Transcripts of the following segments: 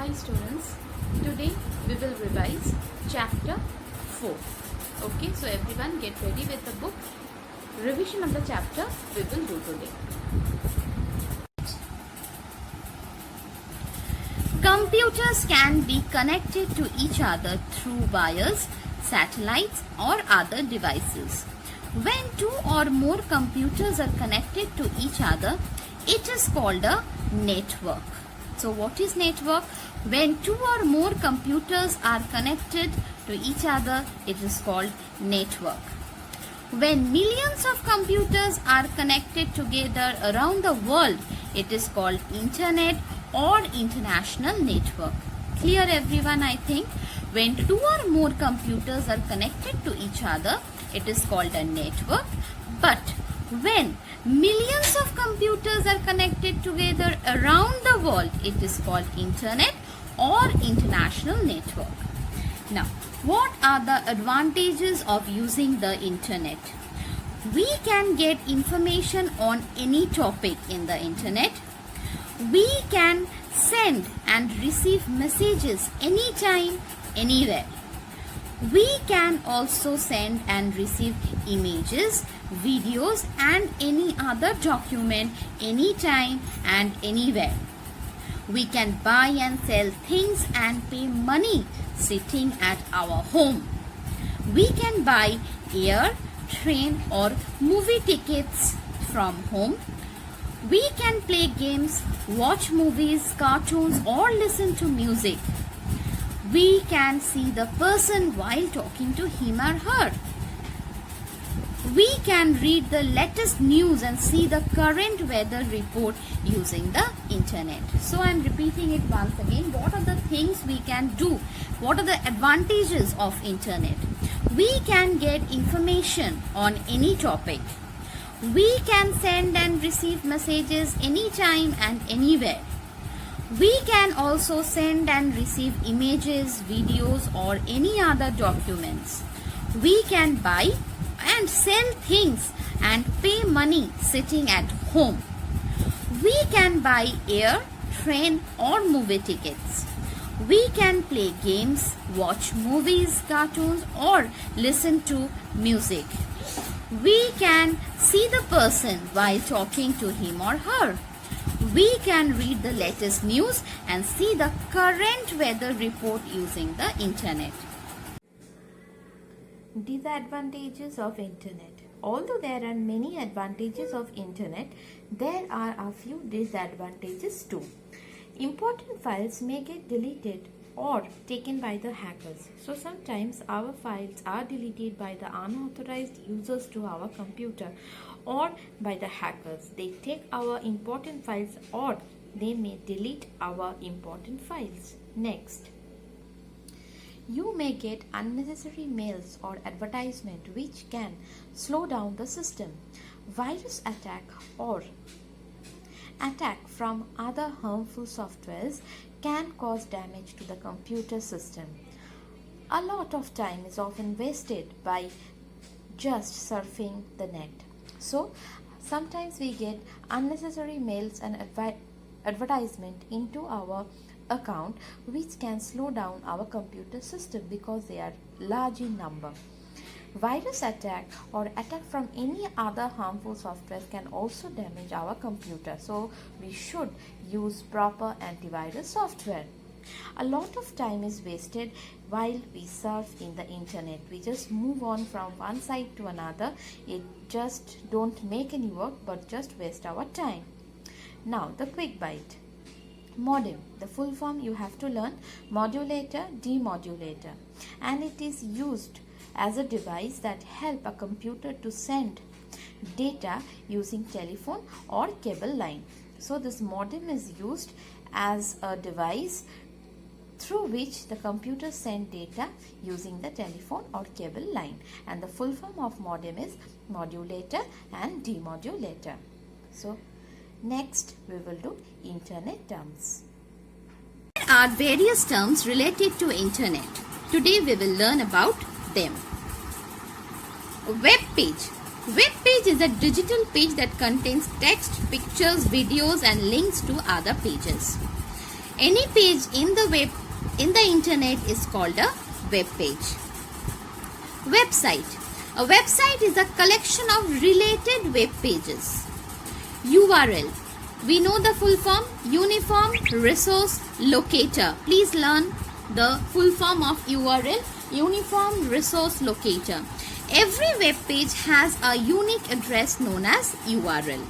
Hi students, today we will revise chapter 4. Okay, so everyone get ready with the book. Revision of the chapter we will do today. Computers can be connected to each other through wires, satellites or other devices. When two or more computers are connected to each other, it is called a network. So what is network? When two or more computers are connected to each other, it is called network. When millions of computers are connected together around the world, it is called internet or international network. Clear everyone, I think? When two or more computers are connected to each other, it is called a network. But when millions of computers are connected together around the world, it is called internet or international network. Now, what are the advantages of using the internet? We can get information on any topic in the internet. We can send and receive messages anytime, anywhere. We can also send and receive images, videos and any other document anytime and anywhere. We can buy and sell things and pay money sitting at our home. We can buy air, train or movie tickets from home. We can play games, watch movies, cartoons or listen to music. We can see the person while talking to him or her. We can read the latest news and see the current weather report using the internet. So I am repeating it once again. What are the things we can do? What are the advantages of internet? We can get information on any topic. We can send and receive messages anytime and anywhere. We can also send and receive images, videos or any other documents. We can buy and sell things and pay money sitting at home. We can buy air, train or movie tickets. We can play games, watch movies, cartoons or listen to music. We can see the person while talking to him or her. We can read the latest news and see the current weather report using the internet. Disadvantages of internet. Although there are many advantages of internet, there are a few disadvantages too. Important files may get deleted or taken by the hackers. So sometimes our files are deleted by the unauthorized users to our computer or by the hackers. They take our important files or they may delete our important files. Next, you may get unnecessary mails or advertisement which can slow down the system. Virus attack or attack from other harmful softwares can cause damage to the computer system. A lot of time is often wasted by just surfing the net. So sometimes we get unnecessary mails and advertisement into our account which can slow down our computer system because they are large in number. Virus attack or attack from any other harmful software can also damage our computer. So we should use proper antivirus software. A lot of time is wasted while we surf in the internet. We just move on from one site to another. It just don't make any work but just waste our time. Now the quick bite. Modem, the full form you have to learn. Modulator, demodulator, and it is used as a device that help a computer to send data using telephone or cable line. So this modem is used as a device through which the computer send data using the telephone or cable line, and the full form of modem is modulator and demodulator. So next we will do internet terms. There are various terms related to internet. Today we will learn about them. Web page. Web page is a digital page that contains text, pictures, videos and links to other pages. Any page in the internet is called a web page. Website. A website is a collection of related web pages. URL. We know the full form: Uniform Resource Locator. Please learn the full form of URL: Uniform Resource Locator. Every web page has a unique address known as URL.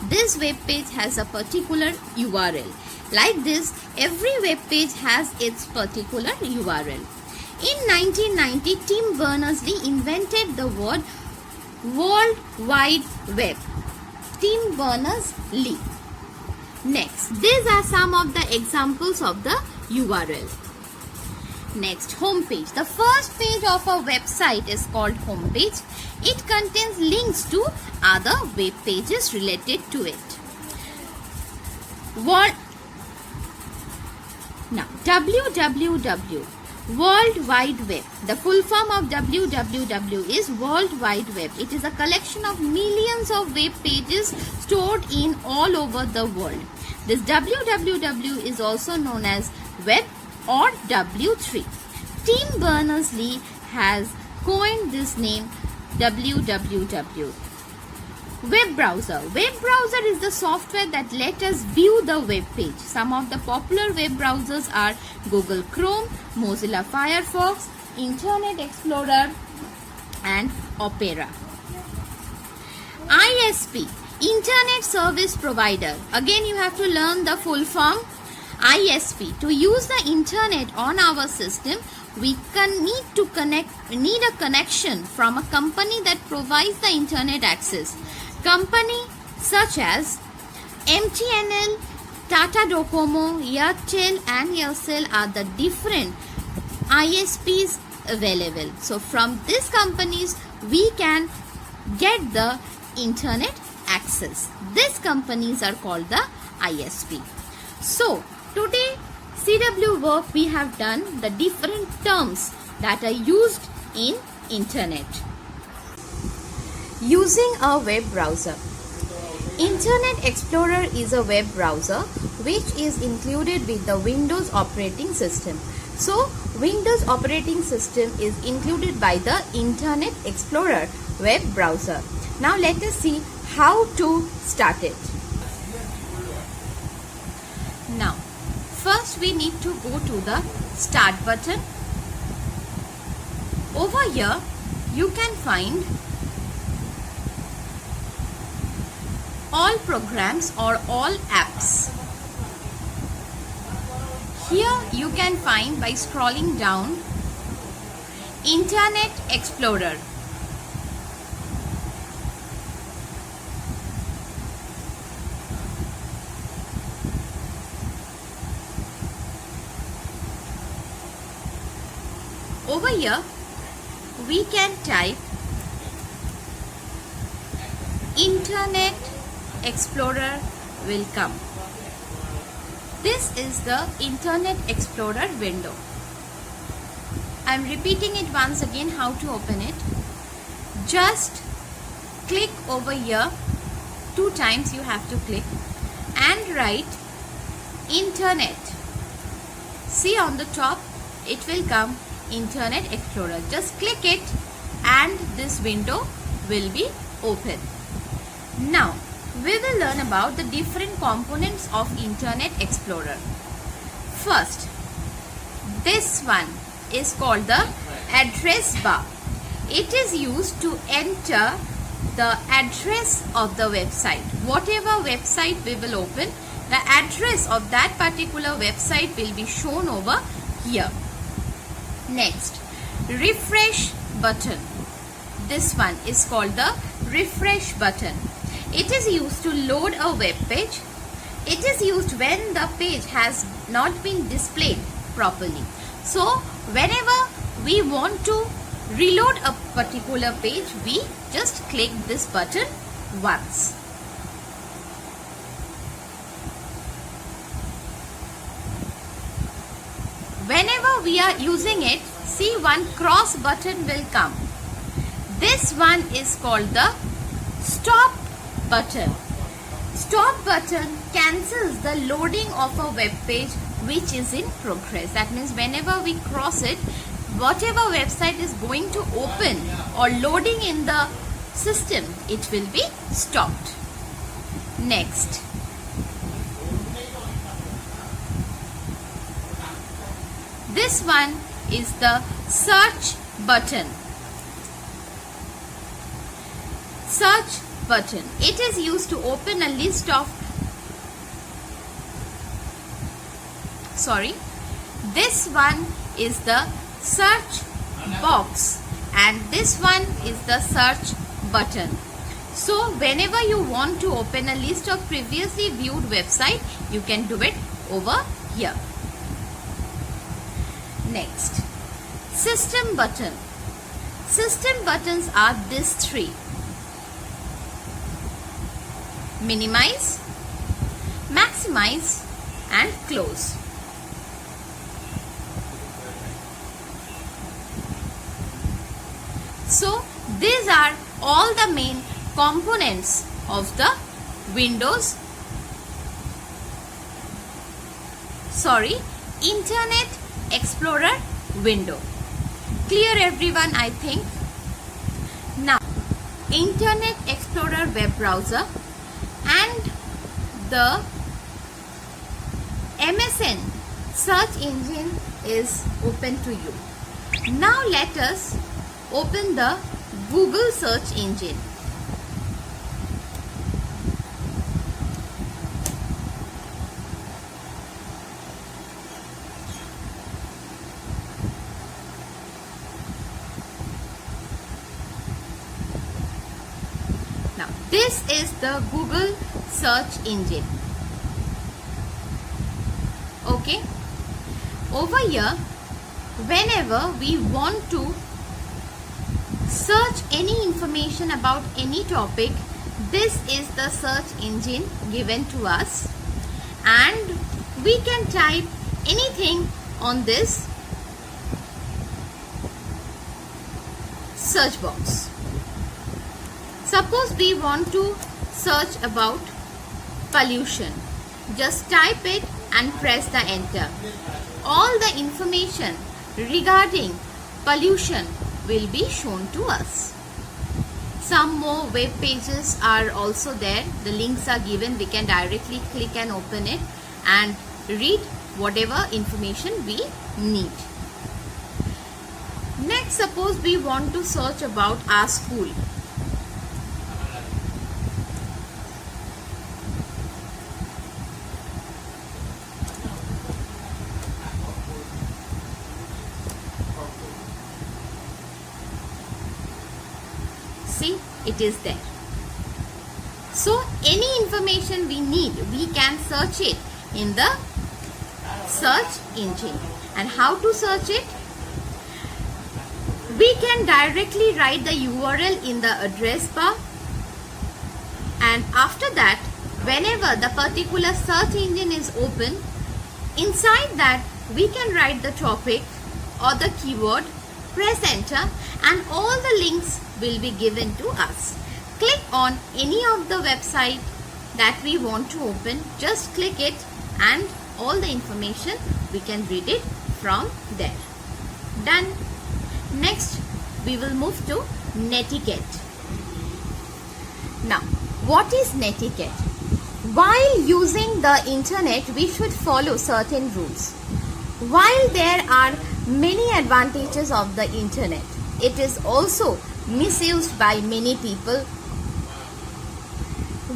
This web page has a particular URL. Like this, every web page has its particular URL. In 1990, Tim Berners-Lee invented the word World Wide Web. Tim Berners-Lee. Next, these are some of the examples of the URL. Next, homepage. The first page of a website is called homepage. It contains links to other web pages related to it. Now, www. World Wide Web. The full form of www is World Wide Web. It is a collection of millions of web pages stored in all over the world. This www is also known as web or W3. Tim Berners-Lee has coined this name www. Web browser. Web browser is the software that lets us view the web page. Some of the popular web browsers are Google Chrome, Mozilla Firefox, Internet Explorer, and Opera. ISP. Internet Service Provider. Again, you have to learn the full form. ISP. To use the internet on our system, we need a connection from a company that provides the internet access. Company such as MTNL, Tata Docomo, Airtel and Aircel are the different ISPs available. So from these companies we can get the internet access. These companies are called the ISP. So today CW work we have done the different terms that are used in internet. Using a web browser. Internet Explorer is a web browser which is included with the Windows operating system. So Windows operating system is included by the Internet Explorer web browser. Now let us see how to start it. Now first we need to go to the Start button. Over here you can find all programs or all apps. Here you can find by scrolling down Internet Explorer. Over here we can type Internet Explorer will come. This is the Internet Explorer window. I am repeating it once again how to open it. Just click over here, 2 times you have to click, and write Internet. See on the top it will come Internet Explorer. Just click it and this window will be open. Now we will learn about the different components of Internet Explorer. First, this one is called the address bar. It is used to enter the address of the website. Whatever website we will open, the address of that particular website will be shown over here. Next, refresh button. This one is called the refresh button. It is used to load a web page. It is used when the page has not been displayed properly. So whenever we want to reload a particular page, we just click this button once. Whenever we are using it, see one cross button will come. This one is called the stop button. Stop button cancels the loading of a web page which is in progress. That means whenever we cross it, whatever website is going to open or loading in the system, it will be stopped. Next, this one is the search button. Search button. It is used to open a list of this one is the search box and this one is the search button. So whenever you want to open a list of previously viewed website, you can do it over here. Next, system button. System buttons are these three: minimize, maximize and close. So these are all the main components of the Internet Explorer window. Clear everyone, I think. Now, Internet Explorer web browser and the MSN search engine is open to you. Now let us open the Google search engine. Now this is the Google search engine. Okay, over here, whenever we want to search any information about any topic, this is the search engine given to us, and we can type anything on this search box. Suppose we want to search about pollution. Just type it and press the enter. All the information regarding pollution will be shown to us. Some more web pages are also there. The links are given. We can directly click and open it and read whatever information we need. Next, suppose we want to search about our school. See, it is there. So any information we need, we can search it in the search engine. And how to search it? We can directly write the URL in the address bar, and after that, whenever the particular search engine is open, inside that we can write the topic or the keyword, press enter, and all the links will be given to us. Click on any of the website that we want to open, just click it and all the information we can read it from there. Done. Next, we will move to netiquette. Now, what is netiquette? While using the internet, we should follow certain rules. While there are many advantages of the internet, it is also misused by many people.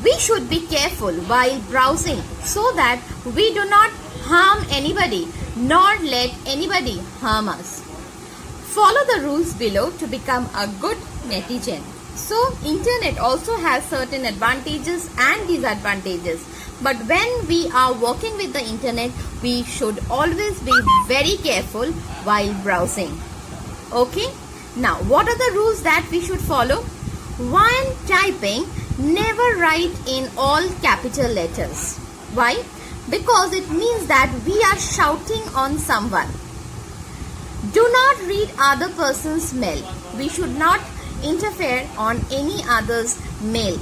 We should be careful while browsing so that we do not harm anybody nor let anybody harm us. Follow the rules below to become a good netizen. So, internet also has certain advantages and disadvantages. But when we are working with the internet, we should always be very careful while browsing. Okay? Now, what are the rules that we should follow? While typing, never write in all capital letters. Why? Because it means that we are shouting on someone. Do not read other person's mail. We should not interfere on any other's mail.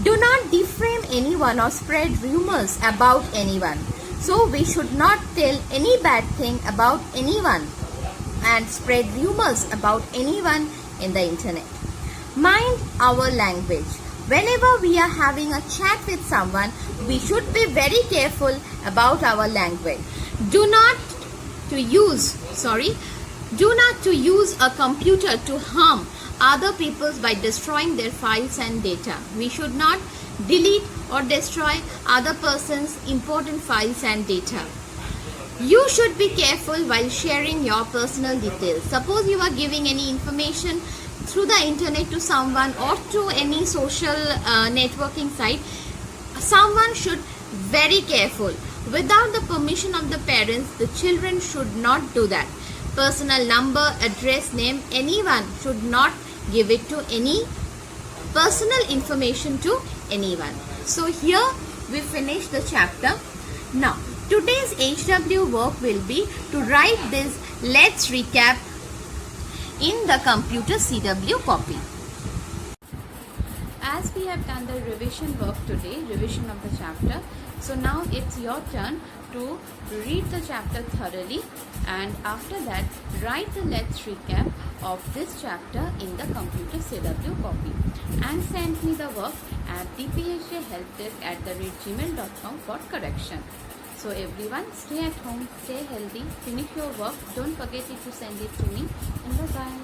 Do not defame anyone or spread rumors about anyone. So we should not tell any bad thing about anyone and spread rumors about anyone in the internet. Mind our language. Whenever we are having a chat with someone, we should be very careful about our language. Do not to use a computer to harm other people by destroying their files and data. We should not delete or destroy other person's important files and data. You should be careful while sharing your personal details. Suppose you are giving any information through the internet to someone or to any social networking site, someone should very careful. Without the permission of the parents, the children should not do that. Personal number, address, name, anyone should not give it to any personal information to anyone. So here we finish the chapter. Now today's HW work will be to write this let's recap in the computer CW copy. As we have done the revision work today, revision of the chapter, so now it's your turn to read the chapter thoroughly, and after that write the let's recap of this chapter in the computer CW copy and send me the work at dphjhelpdesk@gmail.com for correction. So everyone, stay at home, stay healthy, finish your work, don't forget it to send it to me, and bye bye.